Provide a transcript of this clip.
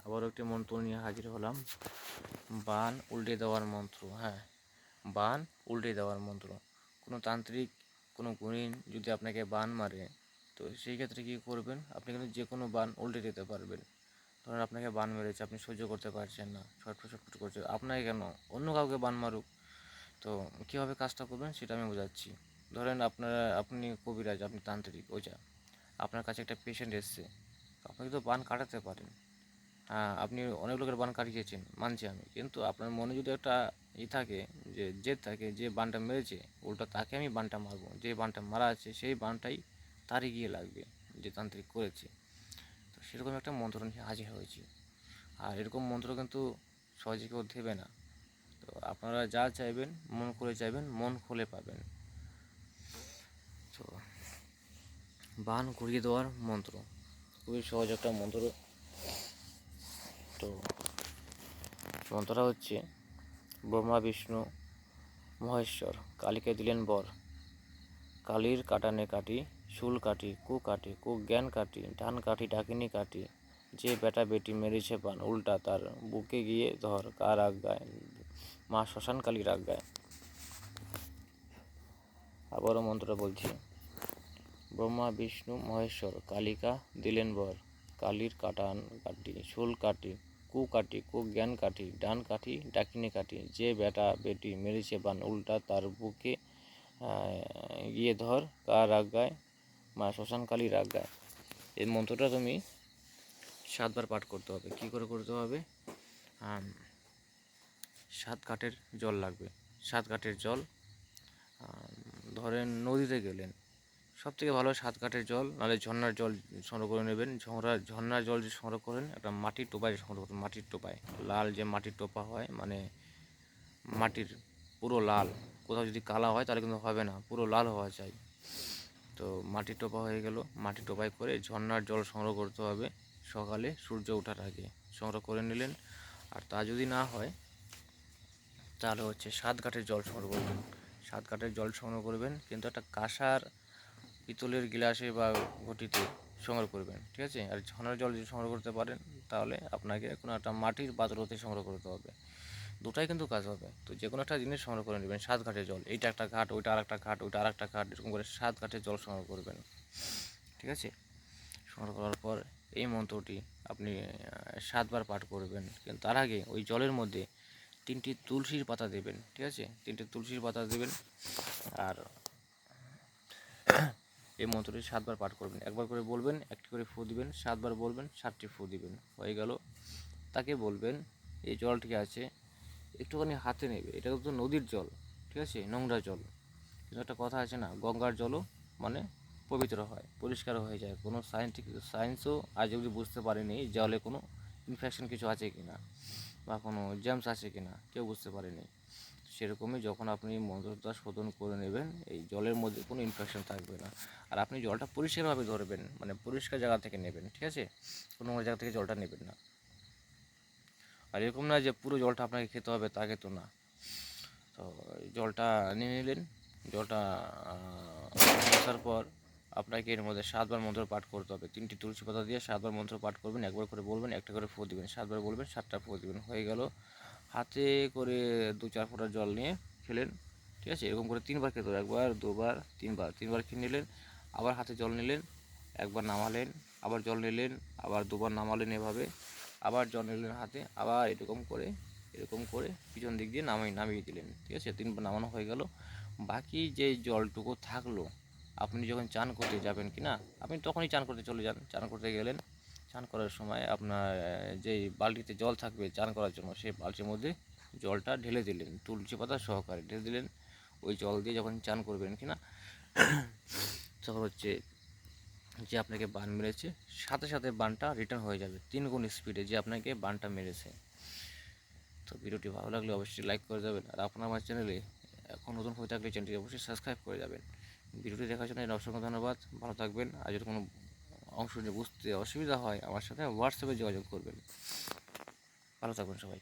আবারও একটি মন্ত্র নিয়ে হাজির হলাম। বান উল্টে দেওয়ার মন্ত্র। হ্যাঁ, বান উল্টে দেওয়ার মন্ত্র। কোনো তান্ত্রিক, কোনো গুণিন যদি আপনাকে বান মারে, তো সেই ক্ষেত্রে কী করবেন, আপনি কিন্তু যে কোনো বান উল্টে দিতে পারবেন। ধরুন আপনাকে বান মেরেছে, আপনি সহ্য করতে পারছেন না, ছটফট ছটফট করছে, আপনাকে কেন, অন্য কাউকে বান মারুক। তো কীভাবে কাজটা করবেন সেটা আমি বোঝাচ্ছি। ধরেন আপনি কবিরাজ, আপনি তান্ত্রিক, ওঝা, আপনার কাছে একটা পেশেন্ট এসছে, আপনি তো বান কাটাতে পারেন। হ্যাঁ, আপনি অনেক লোকের বান কাটিয়েছেন, মানছি আমি, কিন্তু আপনার মনে যদি একটা থাকে, যে জেদ থাকে, যে বানটা মেরেছে উল্টা তাকে আমি বানটা মারবো, যে বানটা মারা আছে সেই বানটাই তারই গিয়ে লাগবে, যে তান্ত্রিক করেছে। তো সেরকম একটা মন্ত্র নিয়ে হাজির হয়েছি। আর এরকম মন্ত্র কিন্তু সহজে কেউ দেবে না। তো আপনারা যা চাইবেন, মন খুলে চাইবেন, মন খুলে পাবেন। তো বান ঘুরিয়ে দেওয়ার মন্ত্র খুবই সহজ একটা মন্ত্র। তো মন্ত্রটা হচ্ছে, ব্রহ্মা বিষ্ণু মহেশ্বর কালীকে দিলেন বর, কালীর কাটানে কাটি, শুল কাটি, কু জ্ঞান কাটি, ডান কাঠি ডাকিনী কাটি, যে বেটা বেটি মেরেছে বান উল্টা তার বুকে গিয়ে ধর, কার আজ্ঞায়, মা শ্মশান কালীর আজ্ঞায়। আবারও মন্ত্রটা বলছি, ব্রহ্মা বিষ্ণু মহেশ্বর কালিকা দিলেন বর, কালীর কাটান কাটি, শুল কাটি, কু জ্ঞান কাটি, ডান কাঠি ডাকিনী কাটি, যে বেটা বেটি মেরেছে বান উল্টা তার বুকে গিয়ে ধর, কার আজ্ঞায়, মা শ্মশান কালীর আজ্ঞায়। এই মন্ত্রটা তুমি 7 বার পাঠ করতে হবে। কী করে করতে হবে? 7 ঘাটের জল লাগবে। 7 ঘাটের জল, ধরেন নদীতে গেলেন, সবথেকে ভালো 7 ঘাটের জল, নাহলে ঝর্ণার জল সংগ্রহ করে নেবেন। ঝর্ণার জল যে সংগ্রহ করেন, একটা মাটির টোপায় সংগ্রহ করুন। মাটির টোপায়, লাল যে মাটির টোপা হয়, মানে মাটির পুরো লাল, কোথাও যদি কালা হয় তাহলে কিন্তু হবে না, পুরো লাল হওয়া চাই। তো মাটির টোপা হয়ে গেল, মাটির টোপায় করে ঝর্ণার জল সংগ্রহ করতে হবে। সকালে সূর্য ওঠার আগে সংগ্রহ করে নিলেন। আর তা যদি না হয় তাহলে হচ্ছে 7 ঘাটের জল সংগ্রহ করবেন। 7 ঘাটের জল সংগ্রহ করবেন, কিন্তু একটা কাঁসার পিতলের গ্লাসে বা ঘটিতে সংগ্রহ করবেন, ঠিক আছে? আর ঝর্ণার জল যদি সংগ্রহ করতে পারেন, তাহলে আপনাকে কোনো একটা মাটির পাত্রতে সংগ্রহ করতে হবে। দুটাই কিন্তু কাজ হবে। তো যে কোনো একটা জিনিস সংগ্রহ করে নেবেন। 7 ঘাটের জল, এইটা একটা ঘাট, ওইটা আর একটা ঘাট, ওইটা আর একটা ঘাট, এরকম করে 7 ঘাটের জল সংগ্রহ করবেন, ঠিক আছে? সংগ্রহ করার পর এই মন্ত্রটি আপনি 7 বার পাঠ করবেন। কিন্তু তার আগে ওই জলের মধ্যে 3টি তুলসীর পাতা দেবেন, ঠিক আছে? 3টে তুলসীর পাতা দেবেন। আর এই মন্ত্রটি 7 বার পাঠ করবেন। একবার করে বলবেন, একটি করে ফু দিবেন, 7 বার বলবেন, 7টি ফু দিবেন। হয়ে গেল। তাকে বলবেন, এই জলটি আছে একটুখানি হাতে নেবে, এটা কিন্তু নদীর জল, ঠিক আছে, নোংরা জল। কিন্তু একটা কথা আছে না, গঙ্গার জলও মানে পবিত্র হয়, পরিষ্কার হয়ে যায়। কোনো সায়েন্সও আজ অবধি বুঝতে পারেনি জলে কোনো ইনফেকশন কিছু আছে কি না, বা কোনো জার্মস আছে কি না, কেউ বুঝতে পারেনি। সেরকমই যখন আপনি মন্ত্রটা শোধন করে নেবেন, এই জলের মধ্যে কোনো ইনফেকশন থাকবে না। আর আপনি জলটা পরিষ্কারভাবে ধরবেন, মানে পরিষ্কার জায়গা থেকে নেবেন, ঠিক আছে? কোনো জায়গা থেকে জলটা নেবেন না। আর এরকম না যে পুরো জলটা আপনাকে খেতে হবে, তা কিন্তু না। তো জলটা নিয়ে নিলেন। জলটা আসার পর আপনাকে এর মধ্যে 7 বার মন্ত্র পাঠ করতে হবে। 3টি তুলসী পাতা দিয়ে 7 বার মন্ত্র পাঠ করবেন। একবার করে বলবেন, একটা করে ফু দিবেন। 7 বার বলবেন, 7টা ফু দিবেন। হয়ে গেল। হাতে করে 2-4 ফোঁটা জল নিয়ে খেলেন, ঠিক আছে? এরকম করে 3 বার খেতে হবে। 1 বার, 2 বার, 3 বার। 3 বার খেয়ে নিলেন, আবার হাতে জল নিলেন, একবার নামালেন, আবার জল নিলেন, আবার 2 বার নামালেন, এভাবে আবার জল নিলেন হাতে, আবার এরকম করে পিছন দিক দিয়ে নামিয়ে দিলেন, ঠিক আছে? 3 বার নামানো হয়ে গেল। বাকি যে জলটুকু থাকলো, আপনি যখন চান করতে যাবেন কি না, আপনি তখনই চান করতে চলে যান। চান করতে গেলেন, চান করার সময় আপনার যেই বালতিতে জল থাকবে চান করার জন্য, সেই বালতির মধ্যে জলটা ঢেলে দিলেন, তুলসী পাতা সহকারে ঢেলে দিলেন। ওই জল দিয়ে যখন চান করবেন কি না, তখন হচ্ছে যে আপনাকে বান মেরেছে, সাথে সাথে বানটা রিটার্ন হয়ে যাবে 3 গুণ স্পিডে, যে আপনাকে বানটা মেরেছে। তো ভিডিওটি ভালো লাগলে অবশ্যই লাইক করে যাবেন। আর আপনার আমার চ্যানেলে এখন নতুন হয়ে থাকলে চ্যানেলটি অবশ্যই সাবস্ক্রাইব করে যাবেন। ভিডিওটি দেখার জন্য অসংখ্য ধন্যবাদ। ভালো থাকবেন। আর যদি কোনো অংশ বুঝতে অসুবিধা হয়, আমার সাথে হোয়াটসঅ্যাপে যোগাযোগ করবেন। ভালো থাকবেন সবাই।